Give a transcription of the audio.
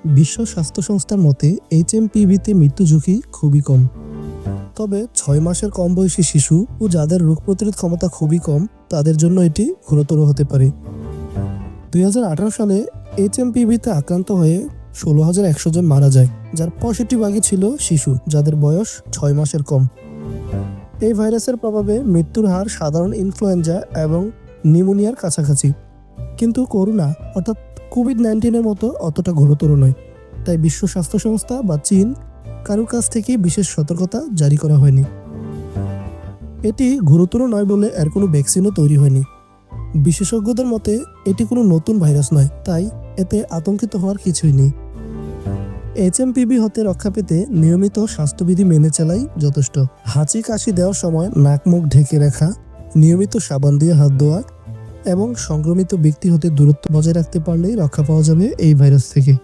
বিশ্ব স্বাস্থ্য সংস্থার মতে এইচএমপিভিতে মৃত্যু ঝুঁকি খুবই কম। তবে 6 মাসের কম বয়সী শিশু ও যাদের রোগ প্রতিরোধ ক্ষমতা খুবই কম তাদের জন্য এটি গুরুতর হতে পারে। 2018 সালে এইচএমপিভিতে আক্রান্ত হয়ে 16,100 জন মারা যায়, যার 65% ছিল শিশু যাদের বয়স 6 মাসের কম। এই ভাইরাসের প্রভাবে মৃত্যুর হার সাধারণ ইনফ্লুয়েঞ্জা এবং নিউমোনিয়ার কাছাকাছি, কিন্তু করোনা অর্থাৎ কোভিড-19-এর মতো অতটা গুরুতর নয়। তাই বিশ্ব স্বাস্থ্য সংস্থা বা চীন কারোর কাছ থেকে বিশেষ সতর্কতা জারি করা হয়নি। এটি গুরুতর নয় বলে এর কোনো ভ্যাকসিনও তৈরি হয়নি। বিশেষজ্ঞদের মতে এটি কোনো নতুন ভাইরাস নয়, তাই এতে আতঙ্কিত হওয়ার কিছুই নেই। এইচএমপিভি হতে রক্ষা পেতে নিয়মিত স্বাস্থ্যবিধি মেনে চলাই যথেষ্ট। হাঁচি কাশি দেওয়ার সময় নাক মুখ ঢেকে রাখা, নিয়মিত সাবান দিয়ে হাত ধোয়া এবং সংক্রমিত ব্যক্তি হতে দূরত্ব বজায় রাখতে পারলেই রক্ষা পাওয়া যাবে এই ভাইরাস থেকে।